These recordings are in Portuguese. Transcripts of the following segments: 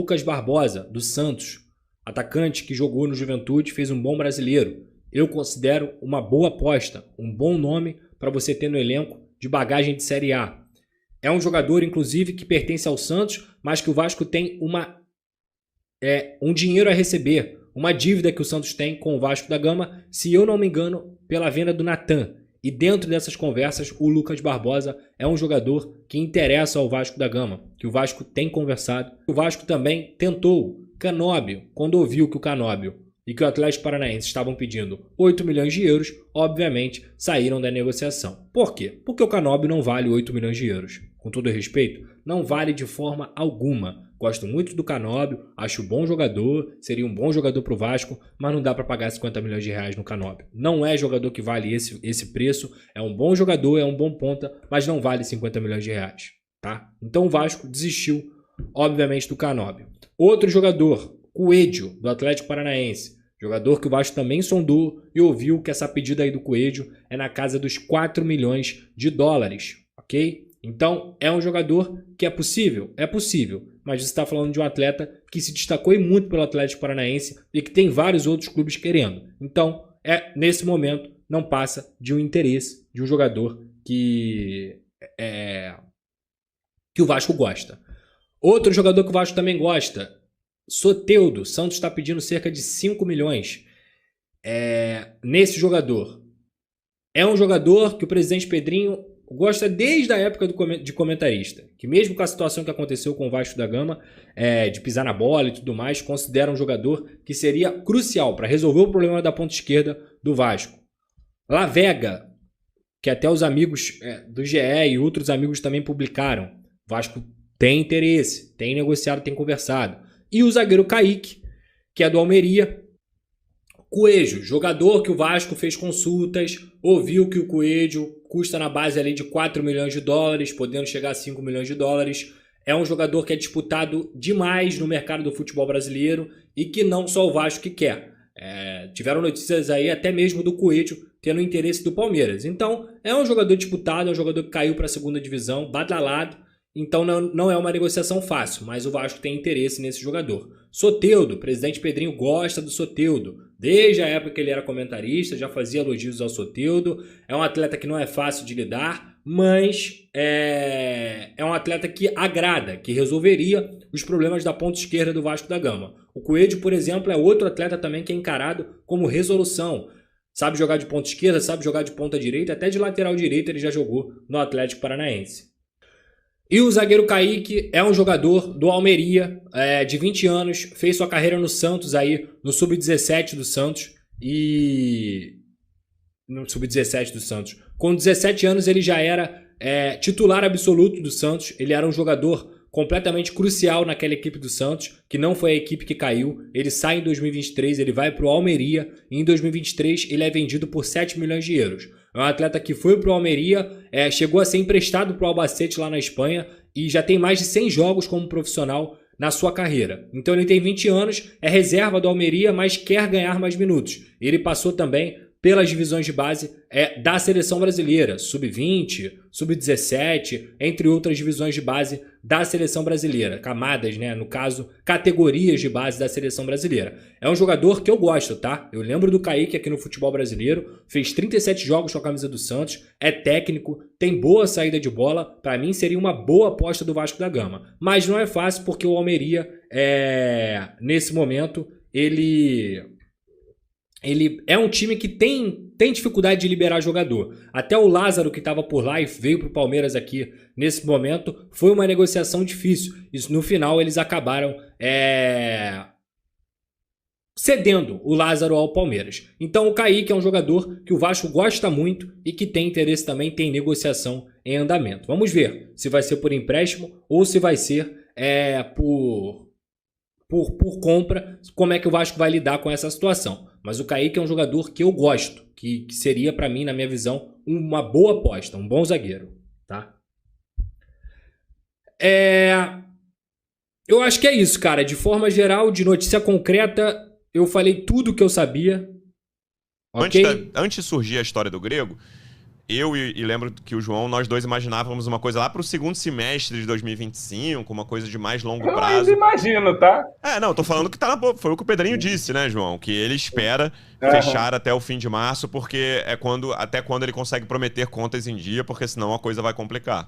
Lucas Barbosa, do Santos, atacante que jogou no Juventude, fez um bom brasileiro. Eu considero uma boa aposta, um bom nome para você ter no elenco de bagagem de Série A. É um jogador, inclusive, que pertence ao Santos, mas que o Vasco tem um dinheiro a receber, uma dívida que o Santos tem com o Vasco da Gama, se eu não me engano, pela venda do Natan. E dentro dessas conversas, o Lucas Barbosa é um jogador que interessa ao Vasco da Gama, que o Vasco tem conversado. O Vasco também tentou Canóbio, quando ouviu que o Canóbio e que o Atlético Paranaense estavam pedindo 8 milhões de euros, obviamente saíram da negociação. Por quê? Porque o Canóbio não vale 8 milhões de euros. Com todo respeito, não vale de forma alguma. Gosto muito do Canóbio, acho bom jogador, seria um bom jogador para o Vasco, mas não dá para pagar 50 milhões de reais no Canóbio. Não é jogador que vale esse preço, é um bom jogador, é um bom ponta, mas não vale 50 milhões de reais. Tá? Então o Vasco desistiu, obviamente, do Canóbio. Outro jogador, Coelho, do Atlético Paranaense. Jogador que o Vasco também sondou e ouviu que essa pedida aí do Coelho é na casa dos 4 milhões de dólares, ok? Então, é um jogador que é possível? É possível, mas você está falando de um atleta que se destacou muito pelo Atlético Paranaense e que tem vários outros clubes querendo. Então, nesse momento, não passa de um interesse de um jogador que o Vasco gosta. Outro jogador que o Vasco também gosta, Soteldo. Santos está pedindo cerca de 5 milhões nesse jogador. É um jogador que o presidente Pedrinho gosta desde a época de comentarista, que mesmo com a situação que aconteceu com o Vasco da Gama, de pisar na bola e tudo mais, considera um jogador que seria crucial para resolver o problema da ponta esquerda do Vasco. Lavega, que até os amigos do GE e outros amigos também publicaram. O Vasco tem interesse, tem negociado, tem conversado. E o zagueiro Kaique, que é do Almeria. Coelho, jogador que o Vasco fez consultas, ouviu que o Coelho custa na base ali de 4 milhões de dólares, podendo chegar a 5 milhões de dólares. É um jogador que é disputado demais no mercado do futebol brasileiro e que não só o Vasco que quer. Tiveram notícias aí até mesmo do Coelho tendo interesse do Palmeiras. Então, é um jogador disputado, é um jogador que caiu para a segunda divisão, badalado. Então não é uma negociação fácil, mas o Vasco tem interesse nesse jogador. Soteldo, o presidente Pedrinho gosta do Soteldo. Desde a época que ele era comentarista, já fazia elogios ao Soteldo. É um atleta que não é fácil de lidar, mas é um atleta que agrada, que resolveria os problemas da ponta esquerda do Vasco da Gama. O Coelho, por exemplo, é outro atleta também que é encarado como resolução. Sabe jogar de ponta esquerda, sabe jogar de ponta direita, até de lateral direito ele já jogou no Atlético Paranaense. E o zagueiro Kaique é um jogador do Almeria, de 20 anos, fez sua carreira no Santos aí, no Sub-17 do Santos. No Sub-17 do Santos. Com 17 anos ele já era titular absoluto do Santos, ele era um jogador completamente crucial naquela equipe do Santos, que não foi a equipe que caiu. Ele sai em 2023, ele vai para o Almeria, e em 2023 ele é vendido por 7 milhões de euros. É um atleta que foi para o Almeria, chegou a ser emprestado para o Albacete lá na Espanha e já tem mais de 100 jogos como profissional na sua carreira. Então ele tem 20 anos, é reserva do Almeria, mas quer ganhar mais minutos. Ele passou também pelas divisões de base da seleção brasileira, sub-20, sub-17, entre outras divisões de base da seleção brasileira, camadas, né? No caso, categorias de base da seleção brasileira. É um jogador que eu gosto, tá? Eu lembro do Kaique aqui no futebol brasileiro, fez 37 jogos com a camisa do Santos, é técnico, tem boa saída de bola, para mim seria uma boa aposta do Vasco da Gama. Mas não é fácil porque o Almeria, nesse momento, ele é um time que tem dificuldade de liberar jogador. Até o Lázaro, que estava por lá e veio para o Palmeiras aqui nesse momento, foi uma negociação difícil. Isso, no final, eles acabaram cedendo o Lázaro ao Palmeiras. Então o Kaique é um jogador que o Vasco gosta muito e que tem interesse também, tem negociação em andamento. Vamos ver se vai ser por empréstimo ou se vai ser por compra, como é que o Vasco vai lidar com essa situação. Mas o Kaique é um jogador que eu gosto, que seria para mim, na minha visão, uma boa aposta, um bom zagueiro, tá? Eu acho que é isso, cara. De forma geral, de notícia concreta, eu falei tudo que eu sabia. Ok? Antes de surgir a história do Grego, eu e lembro que o João, nós dois imaginávamos uma coisa lá para o segundo semestre de 2025, uma coisa de mais longo Eu ainda prazo. imagino, tá? Não, tô falando que tá na boa. Foi o que o Pedrinho disse, né, João? Que ele espera Aham. fechar até o fim de março, porque é até quando ele consegue prometer contas em dia, porque senão a coisa vai complicar.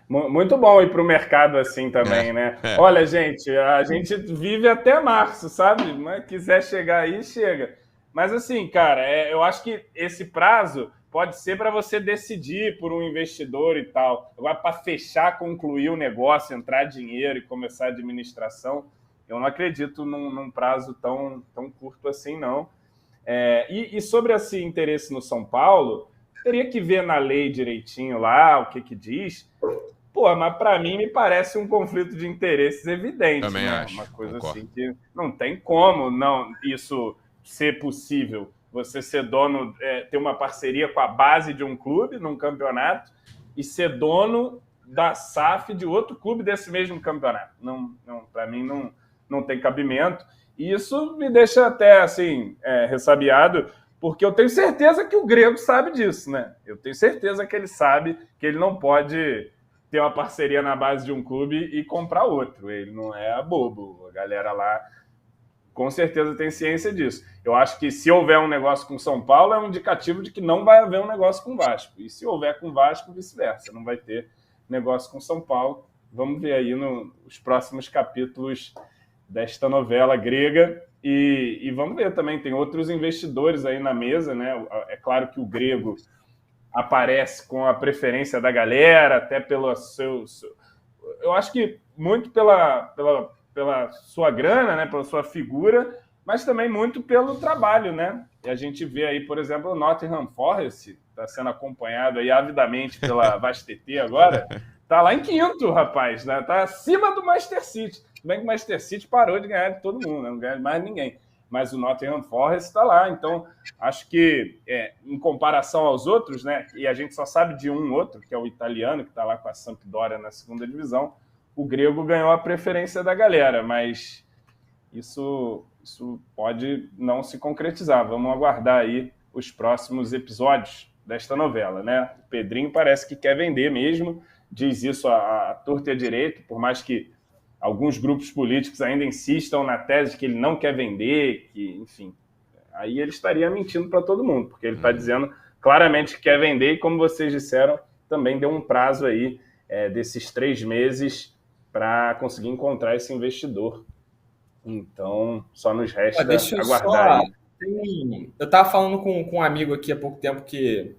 Muito bom ir para o mercado assim É, também, né? é. Olha, gente, a gente vive até março, sabe? Mas quiser chegar aí, chega. Mas assim, cara, eu acho que esse prazo pode ser para você decidir por um investidor e tal. Agora, para fechar, concluir o negócio, entrar dinheiro e começar a administração, eu não acredito num prazo tão curto assim, não. E sobre esse interesse no São Paulo, teria que ver na lei direitinho lá o que diz. Pô, mas para mim me parece um conflito de interesses evidente, Também né? acho, Uma coisa concordo. assim que não tem como não isso ser possível. Você ser dono, ter uma parceria com a base de um clube num campeonato e ser dono da SAF de outro clube desse mesmo campeonato. Não, para mim não tem cabimento. E isso me deixa até assim ressabiado, porque eu tenho certeza que o Grego sabe disso, né? Eu tenho certeza que ele sabe que ele não pode ter uma parceria na base de um clube e comprar outro. Ele não é bobo. A galera lá com certeza tem ciência disso. Eu acho que se houver um negócio com São Paulo, é um indicativo de que não vai haver um negócio com o Vasco. E se houver com o Vasco, vice-versa. Não vai ter negócio com São Paulo. Vamos ver aí nos próximos capítulos desta novela grega. E vamos ver também, tem outros investidores aí na mesa, né? É claro que o Grego aparece com a preferência da galera, até pelo seu eu acho que muito pela sua grana, né, pela sua figura, mas também muito pelo trabalho, né? E a gente vê aí, por exemplo, o Nottingham Forest, está sendo acompanhado aí avidamente pela VazTT agora, tá lá em quinto, rapaz, né? Tá acima do Manchester City. Tudo bem que o Manchester City parou de ganhar de todo mundo, né? Não ganha de mais ninguém. Mas o Nottingham Forest está lá, então acho que em comparação aos outros, né? E a gente só sabe de um outro, que é o italiano, que está lá com a Sampdoria na segunda divisão. O grego ganhou a preferência da galera, mas isso pode não se concretizar. Vamos aguardar aí os próximos episódios desta novela, né? O Pedrinho parece que quer vender mesmo, diz isso à torta e à direita, por mais que alguns grupos políticos ainda insistam na tese de que ele não quer vender, que, enfim, aí ele estaria mentindo para todo mundo, porque ele está dizendo claramente que quer vender e, como vocês disseram, também deu um prazo aí desses 3 meses para conseguir encontrar esse investidor. Então, só nos Ó, resta deixa eu aguardar só. aí. Eu estava falando com um amigo aqui há pouco tempo que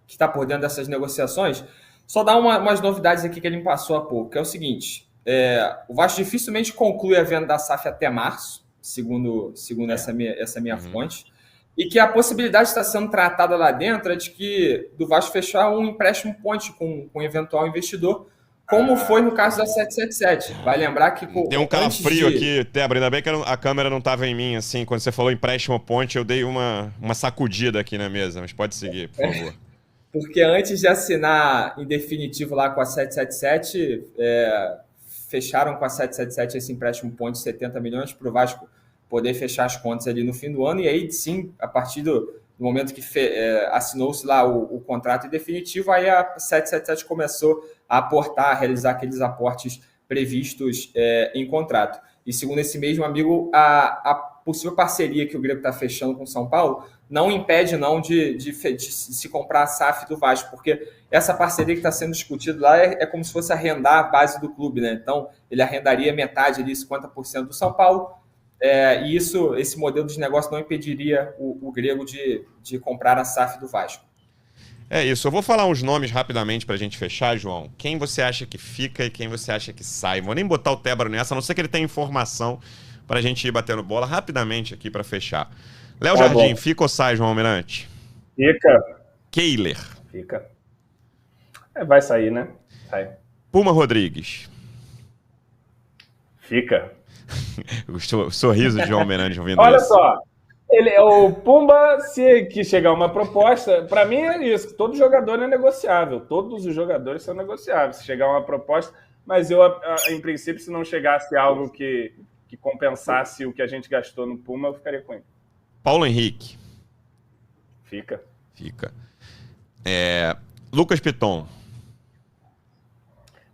está por dentro dessas negociações. Só dar umas novidades aqui que ele me passou há pouco, que é o seguinte: o Vasco dificilmente conclui a venda da SAF até março, segundo essa minha Uhum. fonte, e que a possibilidade está sendo tratada lá dentro é de que do Vasco fechar um empréstimo ponte com um eventual investidor, como foi no caso da 777. Vai lembrar que Deu um antes calafrio de. aqui, Débora. Ainda bem que a câmera não estava em mim, assim. Quando você falou empréstimo ponte, eu dei uma sacudida aqui na mesa. Mas pode seguir, por favor. Porque antes de assinar em definitivo lá com a 777, fecharam com a 777 esse empréstimo ponte de 70 milhões para o Vasco poder fechar as contas ali no fim do ano. E aí, sim, a partir do momento que assinou-se lá o contrato em definitivo, aí a 777 começou a aportar, a realizar aqueles aportes previstos em contrato. E segundo esse mesmo amigo, a possível parceria que o Grêmio está fechando com o São Paulo não impede não de se comprar a SAF do Vasco, porque essa parceria que está sendo discutida lá é como se fosse arrendar a base do clube, né? Então, ele arrendaria metade ali, 50% do São Paulo, e esse modelo de negócio não impediria o Grego de comprar a SAF do Vasco. É isso. Eu vou falar uns nomes rapidamente pra gente fechar, João. Quem você acha que fica e quem você acha que sai. Vou nem botar o Tébaro nessa, a não ser que ele tenha informação pra gente ir batendo bola rapidamente aqui pra fechar. Léo Tá Jardim, bom. fica ou sai, João Almirante? Fica. Keiler. Fica. Vai sair, né? Sai. Puma Rodrigues. Fica. O sorriso de João Almirante ouvindo Olha isso. só, o Pumba, se que chegar uma proposta, para mim é isso. Todo jogador é negociável. Todos os jogadores são negociáveis. Se chegar uma proposta, mas eu, em princípio, se não chegasse algo que compensasse o que a gente gastou no Puma, eu ficaria com ele. Paulo Henrique. Fica. Fica. Lucas Piton.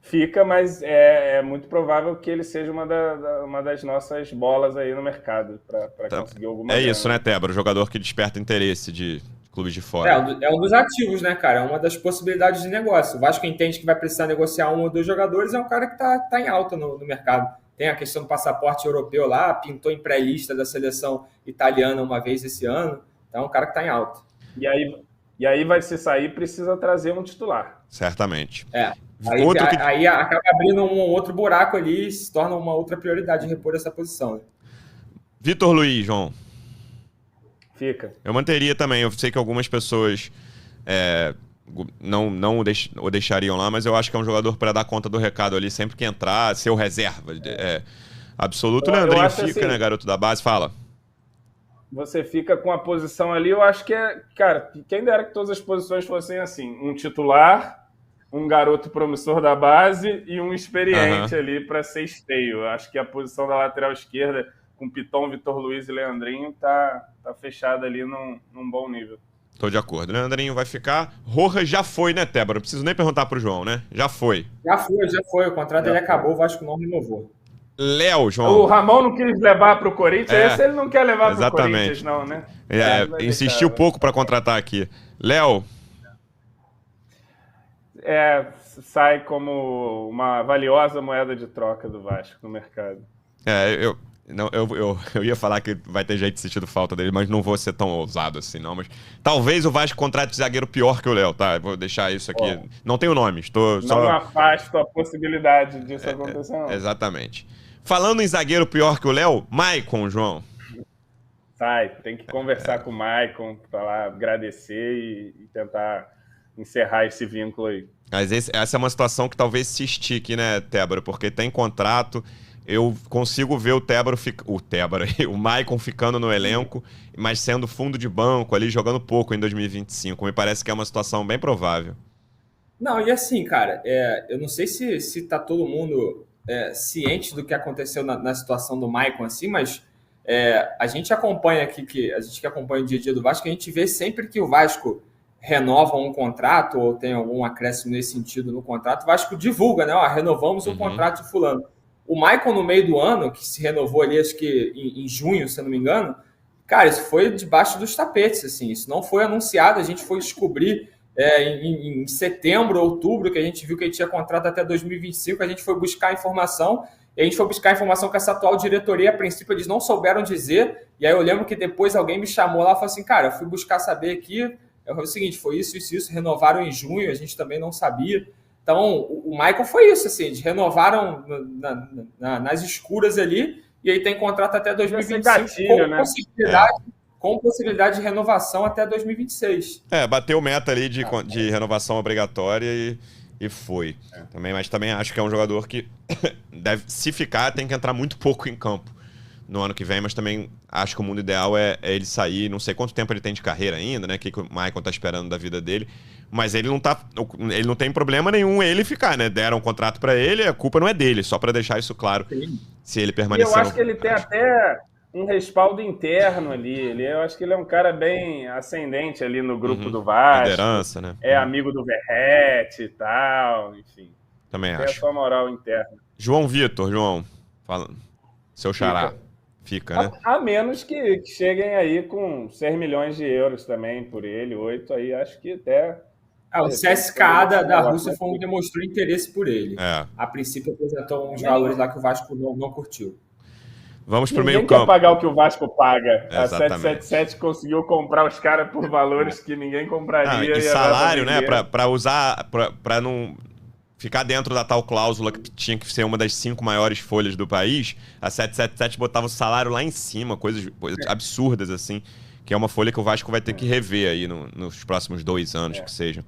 Fica, mas é muito provável que ele seja uma das nossas bolas aí no mercado para conseguir alguma É grana. isso, né, Tébora? Jogador que desperta interesse de clubes de fora. É um dos ativos, né, cara? É uma das possibilidades de negócio. O Vasco entende que vai precisar negociar um ou dois jogadores, é um cara que tá em alta no mercado. Tem a questão do passaporte europeu lá, pintou em pré-lista da seleção italiana uma vez esse ano. Então é um cara que tá em alta. E aí vai se sair, precisa trazer um titular. Certamente. Aí acaba abrindo um outro buraco ali e se torna uma outra prioridade repor essa posição. Né? Vitor Luiz, João. Fica. Eu manteria também. Eu sei que algumas pessoas não o deixariam lá, mas eu acho que é um jogador para dar conta do recado ali sempre que entrar, ser o reserva. Absoluto. O Leandrinho fica, assim, né, garoto da base? Fala. Você fica com a posição ali, eu acho que cara, quem dera que todas as posições fossem assim, um titular, um garoto promissor da base e um experiente ali para ser esteio. Eu acho que a posição da lateral esquerda, com Piton, Vitor Luiz e Leandrinho, tá fechada ali num bom nível. Tô de acordo. Leandrinho vai ficar. Rojas já foi, né, Tébora? Não preciso nem perguntar pro João, né? Já foi. Já foi. O contrato dele acabou, o Vasco não renovou. Léo, João. O Ramon não quis levar pro Corinthians, esse ele não quer levar pro Corinthians, não, né? Insistiu pouco para contratar aqui. Léo. Sai como uma valiosa moeda de troca do Vasco no mercado. Eu ia falar que vai ter jeito de sentir falta dele, mas não vou ser tão ousado assim, não. Mas talvez o Vasco contrate zagueiro pior que o Léo, tá? Eu vou deixar isso aqui. Não tenho nomes. Não afasto a possibilidade disso acontecer, não. Exatamente. Falando em zagueiro pior que o Léo, Maicon, João. Tem que conversar com o Maicon, falar, agradecer e tentar encerrar esse vínculo aí. Mas essa é uma situação que talvez se estique, né, Tébora? Porque tem contrato. Eu consigo ver o Maicon ficando no elenco, mas sendo fundo de banco ali, jogando pouco em 2025. Me parece que é uma situação bem provável. Não, e assim, cara, eu não sei se tá todo mundo ciente do que aconteceu na situação do Maicon, assim, mas a gente acompanha aqui, a gente que acompanha o dia a dia do Vasco, a gente vê sempre que o Vasco renova um contrato ou tem algum acréscimo nesse sentido no contrato, o Vasco divulga, né? Renovamos o contrato de fulano. O Maicon, no meio do ano, que se renovou ali, acho que em junho, se eu não me engano, cara, isso foi debaixo dos tapetes, assim, isso não foi anunciado, a gente foi descobrir em setembro, outubro, que a gente viu que ele tinha contrato até 2025, a gente foi buscar informação, e a gente foi buscar informação com essa atual diretoria, a princípio eles não souberam dizer, e aí eu lembro que depois alguém me chamou lá e falou assim, cara, eu fui buscar saber aqui, eu falei o seguinte, foi isso, renovaram em junho, a gente também não sabia. Então, o Maicon foi isso, assim, eles renovaram nas escuras ali, e aí tem contrato até 2025, gatilho, né? Com possibilidade de renovação até 2026. Bateu meta ali de renovação obrigatória e foi. Mas também acho que é um jogador que deve, se ficar, tem que entrar muito pouco em campo no ano que vem, mas também acho que o mundo ideal é ele sair. Não sei quanto tempo ele tem de carreira ainda, né? O que o Maicon tá esperando da vida dele. Mas ele não tem problema nenhum ele ficar, né? Deram um contrato pra ele, a culpa não é dele, só pra deixar isso claro. Sim. Se ele permanecer. Eu acho que ele tem até um respaldo interno ali. Eu acho que ele é um cara bem ascendente ali no grupo do Vasco. Liderança, né? É amigo do Verrete e tal, enfim. Também tem acho. a sua moral interna. João Vitor, fala. Seu xará. Fica, né? A menos que cheguem aí com 6 milhões de euros também por ele, 8 aí, acho que até... O CSKA da Rússia foi um que demonstrou interesse por ele. A princípio apresentou uns valores lá que o Vasco não curtiu. Vamos pro meio campo. Ninguém quer pagar o que o Vasco paga. Exatamente. A 777 conseguiu comprar os caras por valores que ninguém compraria. E salário, né? Pra usar, pra não ficar dentro da tal cláusula que tinha que ser uma das 5 maiores folhas do país, a 777 botava o salário lá em cima, coisas absurdas assim, que é uma folha que o Vasco vai ter que rever aí nos próximos 2 anos que sejam.